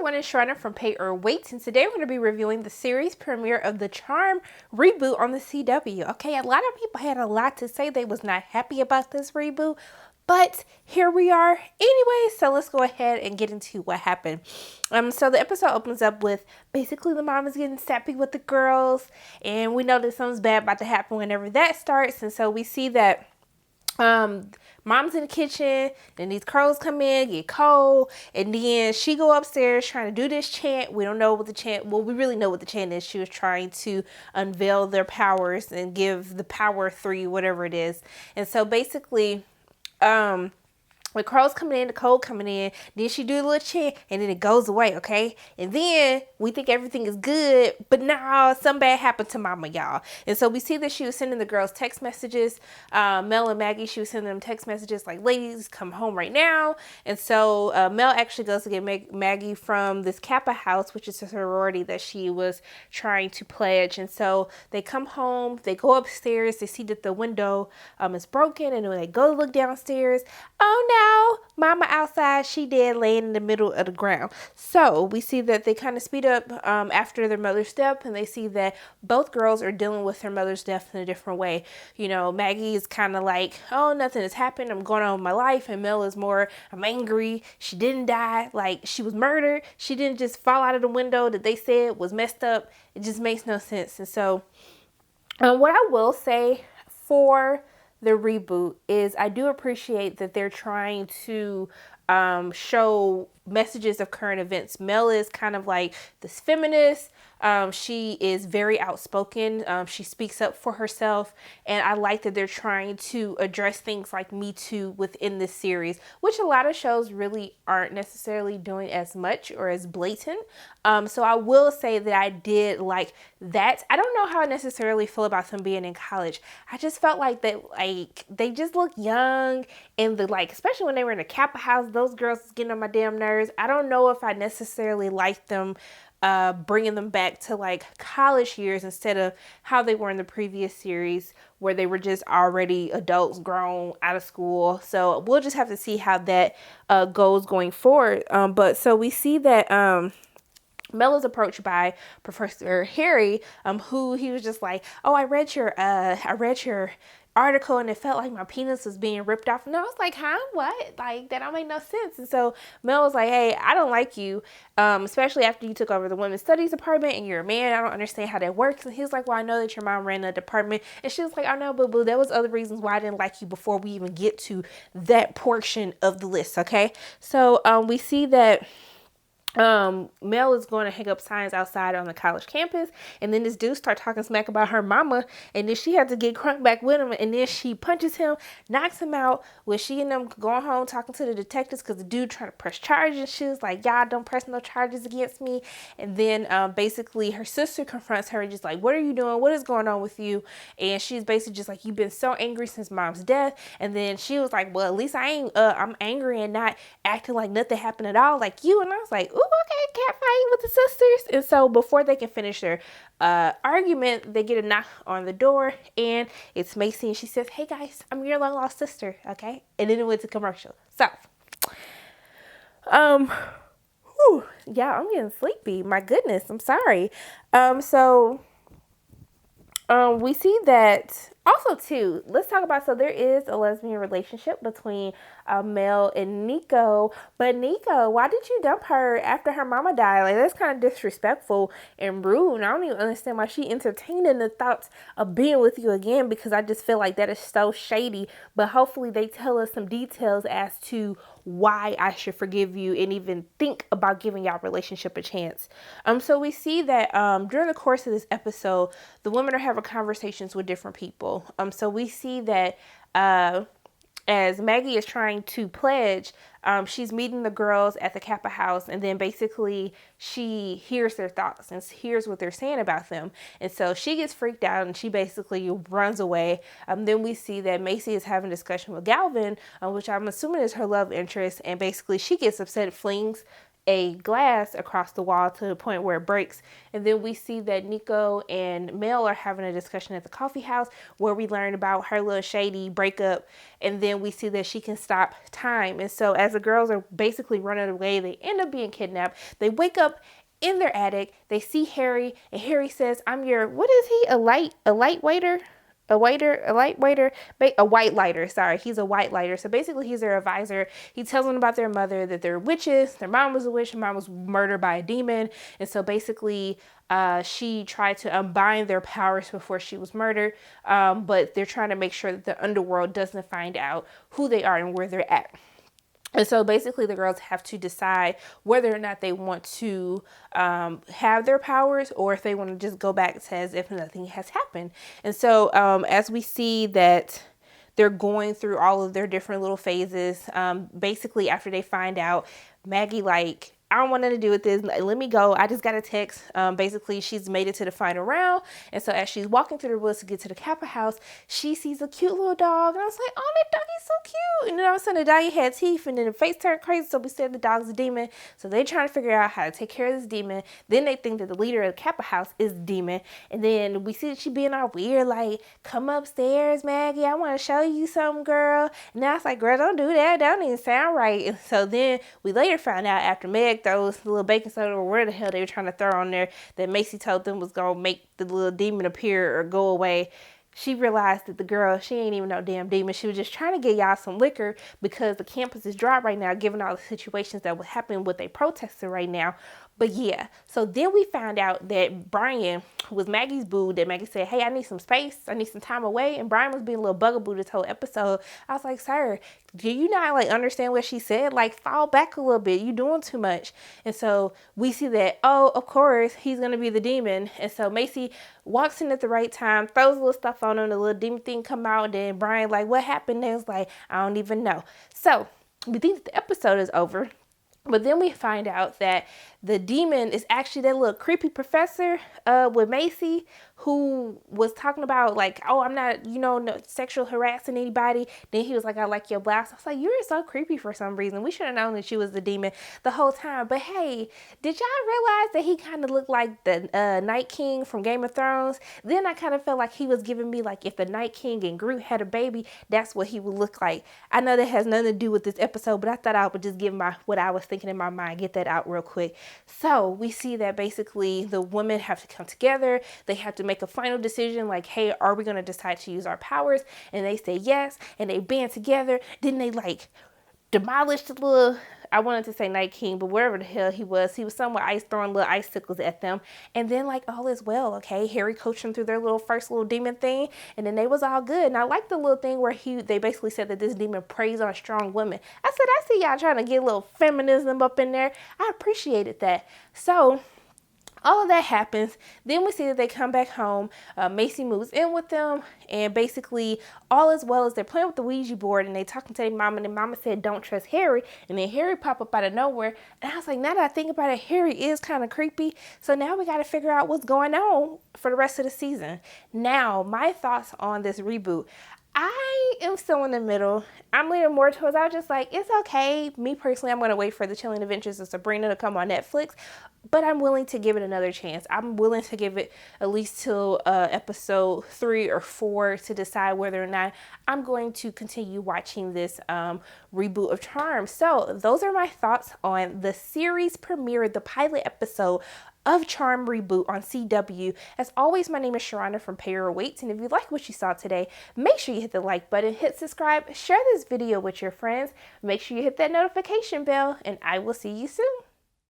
everyone, it's Sharna from Pay or Wait, and today we're going to be reviewing the series premiere of The Charm reboot on the CW. Okay, a lot of people had a lot to say. They was not happy about this reboot, but here we are anyway, so let's go ahead and get into what happened. So the episode opens up with basically the mom is getting sappy with the girls, and we know that something's bad about to happen whenever that starts, and so we see that mom's in the kitchen and these curls come in, get cold, and then she go upstairs trying to do this chant. We don't know what the chant, well, we really know what the chant is. She was trying to unveil their powers and give the power 3, whatever it is. And so basically, the curls coming in, the cold coming in, then she do a little chant, and then it goes away, okay? And then we think everything is good, but now something bad happened to mama, y'all. And so we see that she was sending the girls text messages, Mel and Maggie, she was sending them text messages like, ladies, come home right now. And so Mel actually goes to get Maggie from this Kappa house, which is a sorority that she was trying to pledge. And so they come home, they go upstairs, they see that the window is broken, and when they go to look downstairs, oh no, mama outside, she dead, laying in the middle of the ground. So we see that they kind of speed up after their mother's death, and they see that both girls are dealing with their mother's death in a different way. You know, Maggie is kind of like, oh, nothing has happened, I'm going on with my life, and Mel is more, I'm angry, she didn't die, like she was murdered, she didn't just fall out of the window that they said was messed up. It just makes no sense. And so what I will say for the reboot is I do appreciate that they're trying to show messages of current events. Mel is kind of like this feminist. She is very outspoken. She speaks up for herself. And I like that they're trying to address things like Me Too within this series, which a lot of shows really aren't necessarily doing as much or as blatant. So I will say that I did like that. I don't know how I necessarily feel about them being in college. I just felt like that, like, they just look young, and especially when they were in the Kappa house, those girls was getting on my damn nerves. I don't know if I necessarily like them bringing them back to like college years instead of how they were in the previous series where they were just already adults, grown, out of school. So we'll just have to see how that goes going forward. But so we see that Mel is approached by Professor Harry, who he was just like, oh, I read your article and it felt like my penis was being ripped off. And I was like, huh, what? Like, that don't make no sense. And so Mel was like, hey, I don't like you, especially after you took over the women's studies department and you're a man. I don't understand how that works. And he was like, well, I know that your mom ran the department. And she was like, I know, but there was other reasons why I didn't like you before we even get to that portion of the list. Okay. So we see that Mel is going to hang up signs outside on the college campus, and then this dude starts talking smack about her mama, and then she had to get crunk back with him, and then she punches him, knocks him out, with she and them going home talking to the detectives because the dude trying to press charges. She was like, y'all don't press no charges against me. And then basically her sister confronts her and just like, what are you doing? What is going on with you? And she's basically just like, you've been so angry since mom's death. And then she was like, well, at least I ain't I'm angry and not acting like nothing happened at all like you. And I was like, ooh, okay, cat fight with the sisters. And so before they can finish their argument, they get a knock on the door, and it's Macy, and she says, hey guys, I'm your long lost sister, okay? And then it went to commercial. So yeah, I'm getting sleepy, my goodness, I'm sorry. We see that also too, let's talk about, so there is a lesbian relationship between Mel and Nico, but Nico, why did you dump her after her mama died? Like, that's kind of disrespectful and rude, and I don't even understand why she entertaining the thoughts of being with you again, because I just feel like that is so shady. But hopefully they tell us some details as to why I should forgive you and even think about giving y'all relationship a chance. So we see that during the course of this episode, the women are having conversations with different people. So we see that as Maggie is trying to pledge, she's meeting the girls at the Kappa house, and then basically she hears their thoughts and hears what they're saying about them. And so she gets freaked out and she basically runs away. Then we see that Macy is having a discussion with Galvin, which I'm assuming is her love interest, and basically she gets upset, flings a glass across the wall to the point where it breaks. And then we see that Nico and Mel are having a discussion at the coffee house where we learn about her little shady breakup. And then we see that she can stop time. And so as the girls are basically running away, they end up being kidnapped. They wake up in their attic. They see Harry, and Harry says, I'm your, what is he? A light waiter? A light waiter, a white lighter. Sorry, he's a white lighter. So basically, he's their advisor. He tells them about their mother, that they're witches. Their mom was a witch. Her mom was murdered by a demon. And so basically, she tried to unbind their powers before she was murdered. But they're trying to make sure that the underworld doesn't find out who they are and where they're at. And so basically the girls have to decide whether or not they want to have their powers or if they want to just go back to as if nothing has happened. And so as we see that they're going through all of their different little phases, basically after they find out, Maggie I don't want nothing to do with this. Let me go. I just got a text. Basically, she's made it to the final round. And so as she's walking through the woods to get to the Kappa house, she sees a cute little dog. And I was like, oh, that doggy's so cute. And then all of a sudden, the doggy had teeth and then the face turned crazy. So we said the dog's a demon. So they're trying to figure out how to take care of this demon. Then they think that the leader of the Kappa house is the demon. And then we see that she being all weird, like, come upstairs, Maggie. I want to show you something, girl. And I was like, girl, don't do that. That don't even sound right. And so then we later found out after Meg throws the little baking soda or where the hell they were trying to throw on there that Macy told them was going to make the little demon appear or go away. She realized that the girl, she ain't even no damn demon. She was just trying to get y'all some liquor because the campus is dry right now, given all the situations that would happen with they protesting right now. But yeah, so then we found out that Brian was Maggie's boo, that Maggie said, hey, I need some space. I need some time away. And Brian was being a little bugaboo this whole episode. I was like, sir, do you not understand what she said? Fall back a little bit. You doing too much. And so we see that, oh, of course, he's going to be the demon. And so Macy walks in at the right time, throws a little stuff on him, the little demon thing come out. And then Brian what happened? And it was I don't even know. So we think that the episode is over. But then we find out that the demon is actually that little creepy professor with Macy who was talking about oh, I'm not, no sexual harassing anybody. Then he was like, I like your blouse. I was like, you're so creepy for some reason. We should have known that she was the demon the whole time. But hey, did y'all realize that he kind of looked like the Night King from Game of Thrones? Then I kind of felt like he was giving me if the Night King and Groot had a baby, that's what he would look like. I know that has nothing to do with this episode, but I thought I would just give what I was thinking in my mind, get that out real quick. So we see that basically the women have to come together. They have to make a final decision hey, are we going to decide to use our powers? And they say yes, and they band together. Then they demolish the little, I wanted to say Night King, but wherever the hell he was somewhere throwing little icicles at them. And then all is well, okay? Harry coached them through their first little demon thing, and then they was all good. And I like the little thing where they basically said that this demon preys on strong women. I said, I see y'all trying to get a little feminism up in there. I appreciated that. So all of that happens. Then we see that they come back home. Macy moves in with them, and basically all is well as they're playing with the Ouija board and they talking to their mama, and their mama said, don't trust Harry. And then Harry pop up out of nowhere. And I was like, now that I think about it, Harry is kind of creepy. So now we got to figure out what's going on for the rest of the season. Now, my thoughts on this reboot. I am still in the middle. I'm leaning more towards, I was just it's okay. Me personally, I'm going to wait for the Chilling Adventures of Sabrina to come on Netflix, but I'm willing to give it another chance. I'm willing to give it at least till episode 3 or 4 to decide whether or not I'm going to continue watching this reboot of Charm. So those are my thoughts on the series premiere, the pilot episode of Charm Reboot on CW. As always, my name is Sharana from Pay Your Weights, and if you like what you saw today, make sure you hit the like button, hit subscribe, share this video with your friends, make sure you hit that notification bell, and I will see you soon.